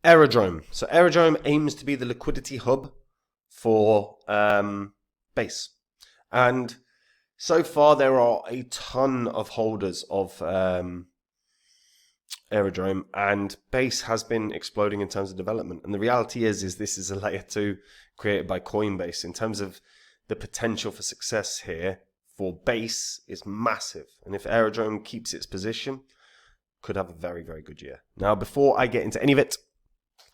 Aerodrome. So Aerodrome aims to be the liquidity hub for Base. And so far there are a ton of holders of Aerodrome, and Base has been exploding in terms of development. And the reality is this is a layer 2 created by Coinbase. In terms of the potential for success here for Base is massive. And if Aerodrome keeps its position, could have a very, very good year. Now, before I get into any of it,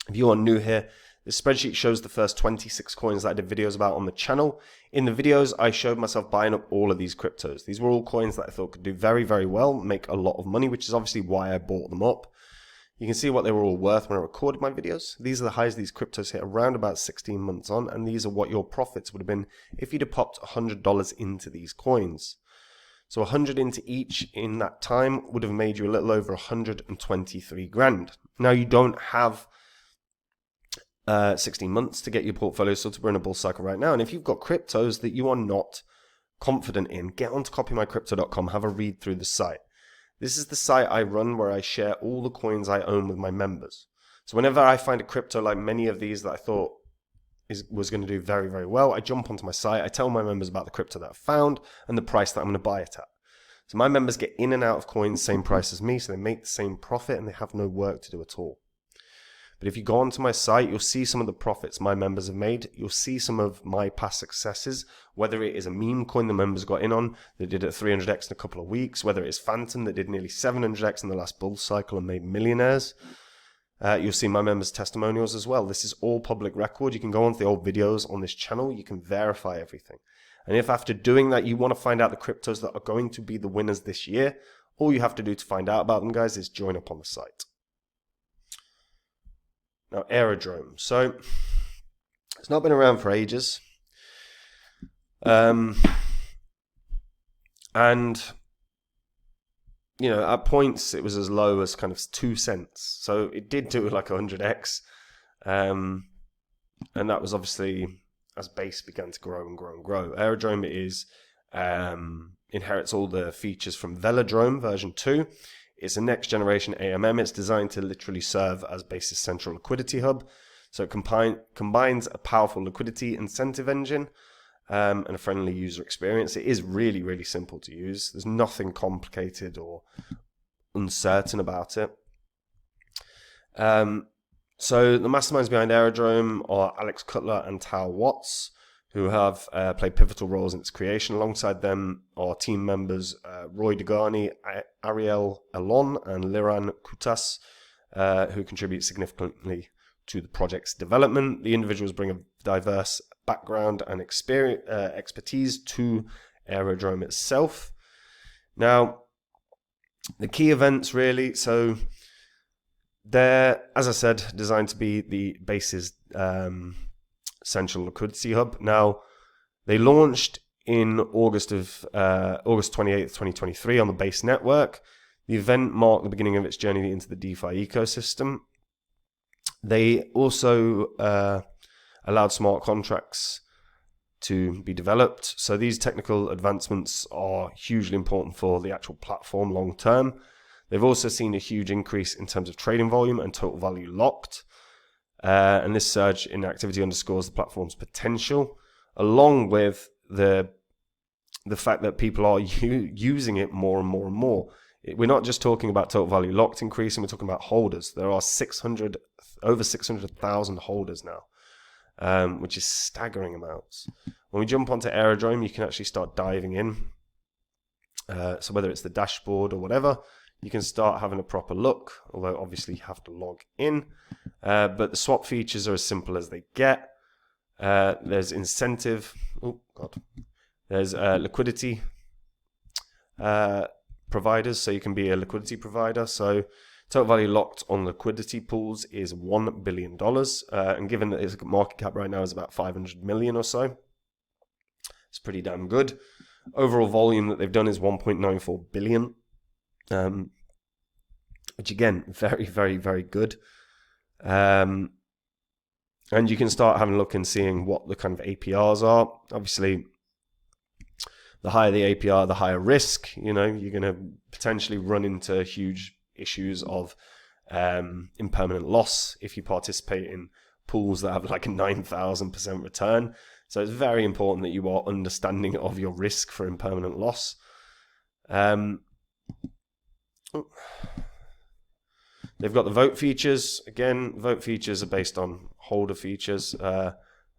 if you are new here, this spreadsheet shows the first 26 coins that I did videos about on the channel. In the videos, I showed myself buying up all of these cryptos. These were all coins that I thought could do very, very well, make a lot of money, which is obviously why I bought them up. You can see what they were all worth when I recorded my videos. These are the highs these cryptos hit around about 16 months on, and these are what your profits would have been if you'd have popped $100 into these coins. So 100 into each in that time would have made you a little over 123 grand. Now, you don't have 16 months to get your portfolio sorted. We're in a bull cycle right now. And if you've got cryptos that you are not confident in, get onto CopyMyCrypto.com, have a read through the site. This is the site I run where I share all the coins I own with my members. So whenever I find a crypto like many of these that I thought was going to do very, very well, I jump onto my site, I tell my members about the crypto that I found and the price that I'm going to buy it at. So my members get in and out of coins, same price as me, so they make the same profit and they have no work to do at all. But if you go onto my site, you'll see some of the profits my members have made. You'll see some of my past successes, whether it is a meme coin the members got in on that did at 300x in a couple of weeks, whether it is Phantom that did nearly 700x in the last bull cycle and made millionaires. You'll see my members' testimonials as well. This is all public record. You can go onto the old videos on this channel. You can verify everything. And if after doing that, you want to find out the cryptos that are going to be the winners this year, all you have to do to find out about them, guys, is join up on the site. Now, Aerodrome. So, it's not been around for ages. And, you know, at points it was as low as kind of 2 cents. So, it did do like 100x. And that was obviously as Base began to grow and grow and grow. Aerodrome is inherits all the features from Velodrome version 2. It's a next generation AMM. It's designed to literally serve as Base's central liquidity hub. So it combines a powerful liquidity incentive engine and a friendly user experience. It is really, really simple to use. There's nothing complicated or uncertain about it. So the masterminds behind Aerodrome are Alex Cutler and Tal Watts, who have played pivotal roles in its creation. Alongside them are team members Roy Degani, Ariel Alon, and Liran Kutas, who contribute significantly to the project's development. The individuals bring a diverse background and expertise to Aerodrome itself. Now, the key events really, so they're, as I said, designed to be the Base's central liquidity hub. Now, they launched in August 28th, 2023 on the Base network. The event marked the beginning of its journey into the DeFi ecosystem. They also allowed smart contracts to be developed. So these technical advancements are hugely important for the actual platform long term. They've also seen a huge increase in terms of trading volume and total value locked. And this surge in activity underscores the platform's potential, along with the fact that people are using it more and more and more. We're not just talking about total value locked increasing, we're talking about holders. There are over 600,000 holders now, which is staggering amounts. When we jump onto Aerodrome, you can actually start diving in. So whether it's the dashboard or whatever, you can start having a proper look, although obviously you have to log in. But the swap features are as simple as they get. There's incentive. Oh, God. There's liquidity providers, so you can be a liquidity provider. So total value locked on liquidity pools is $1 billion. And given that its market cap right now is about 500 million or so, it's pretty damn good. Overall volume that they've done is 1.94 billion. Which again, very, very, very good. And you can start having a look and seeing what the kind of APRs are. Obviously, the higher the APR, the higher risk. You know, you're going to potentially run into huge issues of impermanent loss if you participate in pools that have like a 9,000% return. So it's very important that you are understanding of your risk for impermanent loss. They've got the vote features. Again, vote features are based on holder features.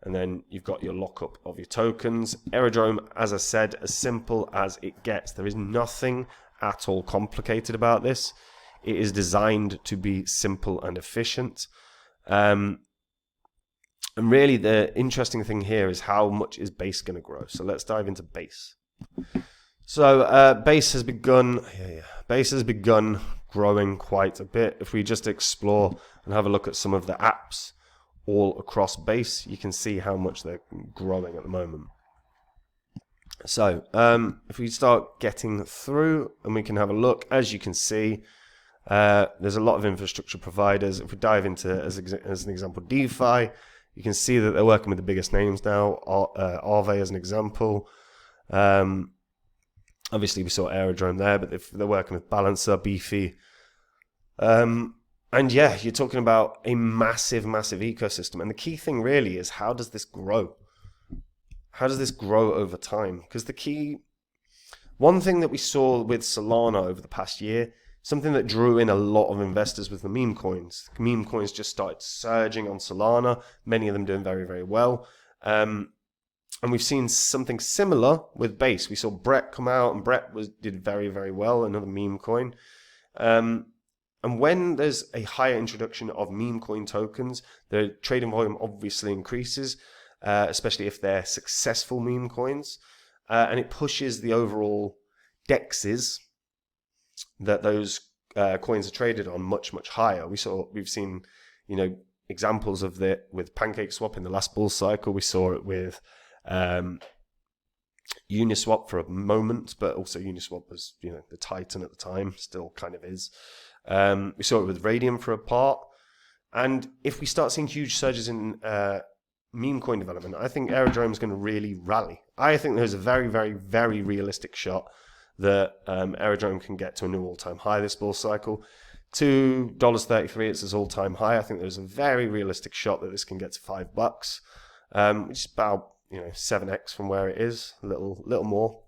And then you've got your lockup of your tokens. Aerodrome, as I said, as simple as it gets. There is nothing at all complicated about this. It is designed to be simple and efficient. And really the interesting thing here is how much is base going to grow. So let's dive into base. So base has begun growing quite a bit. If we just explore and have a look at some of the apps all across base, you can see how much they're growing at the moment. So if we start getting through and we can have a look, as you can see, there's a lot of infrastructure providers. If we dive into, as an example, DeFi, you can see that they're working with the biggest names now. Aave as an example. Obviously, we saw Aerodrome there, but they're working with Balancer, Beefy. And yeah, you're talking about a massive, massive ecosystem. And the key thing really is, how does this grow? How does this grow over time? Because one thing that we saw with Solana over the past year, something that drew in a lot of investors was the meme coins. Meme coins just started surging on Solana, many of them doing very, very well. And we've seen something similar with Base. We saw Brett come out, and Brett did very, very well, another meme coin. And when there's a higher introduction of meme coin tokens, the trading volume obviously increases, especially if they're successful meme coins. And it pushes the overall dexes that those coins are traded on much, much higher. We've seen, examples of that with PancakeSwap in the last bull cycle. We saw it with Uniswap for a moment, but also Uniswap was, the titan at the time, still kind of is. We saw it with Radium for a part. And if we start seeing huge surges in meme coin development, I think Aerodrome is going to really rally. I think there's a very, very, very realistic shot that Aerodrome can get to a new all-time high this bull cycle. $2.33, it's its all-time high. I think there's a very realistic shot that this can get to $5, which is about 7x from where it is, a little more.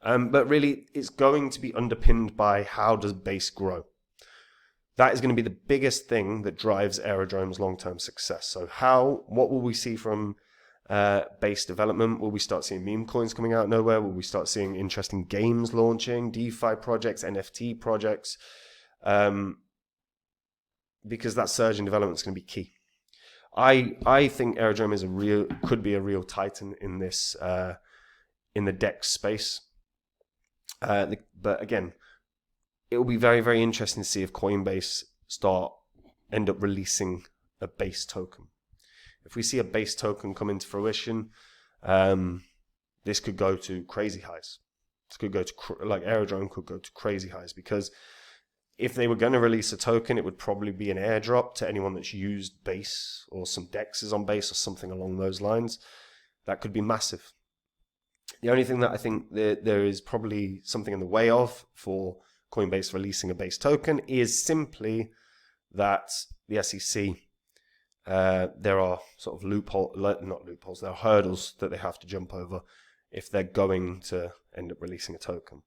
But really, it's going to be underpinned by how does base grow. That is going to be the biggest thing that drives Aerodrome's long-term success. So what will we see from base development? Will we start seeing meme coins coming out of nowhere? Will we start seeing interesting games launching, DeFi projects, NFT projects? Because that surge in development is going to be key. I think Aerodrome could be a real titan in this in the DEX space. But again, it will be very, very interesting to see if Coinbase end up releasing a base token. If we see a base token come into fruition, this could go to crazy highs. This could go to Aerodrome could go to crazy highs, because if they were going to release a token, it would probably be an airdrop to anyone that's used base or some dexes on base or something along those lines. That could be massive. The only thing that I think there is probably something in the way of for Coinbase releasing a base token is simply that the SEC, there are sort of there are hurdles that they have to jump over if they're going to end up releasing a token.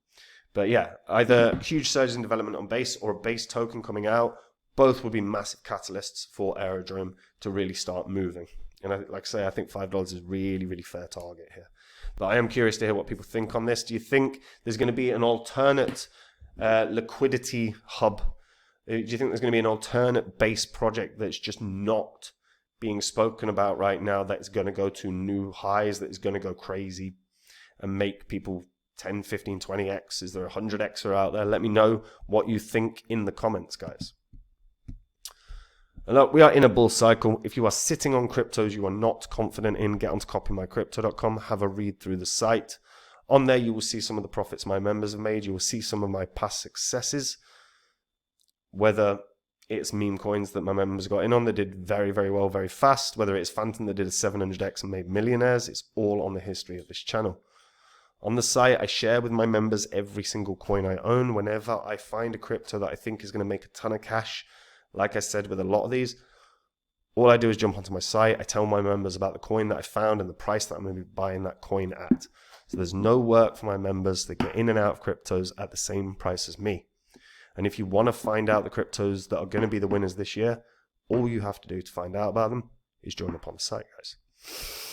But yeah, either huge surges in development on base or a base token coming out, both would be massive catalysts for Aerodrome to really start moving. And like I say, I think $5 is really, really fair target here. But I am curious to hear what people think on this. Do you think there's going to be an alternate liquidity hub? Do you think there's going to be an alternate base project that's just not being spoken about right now, that's going to go to new highs, that is going to go crazy and make people 10, 15, 20x? Is there a 100xer out there? Let me know what you think in the comments, guys. And look, we are in a bull cycle. If you are sitting on cryptos you are not confident in, get onto CopyMyCrypto.com, have a read through the site. On there, you will see some of the profits my members have made. You will see some of my past successes, whether it's meme coins that my members got in on that did very, very well, very fast, whether it's Phantom that did a 700x and made millionaires. It's all on the history of this channel. On the site, I share with my members every single coin I own. Whenever I find a crypto that I think is going to make a ton of cash, like I said with a lot of these, all I do is jump onto my site. I tell my members about the coin that I found and the price that I'm going to be buying that coin at. So there's no work for my members. They get in and out of cryptos at the same price as me. And if you want to find out the cryptos that are going to be the winners this year, all you have to do to find out about them is join up on the site, guys.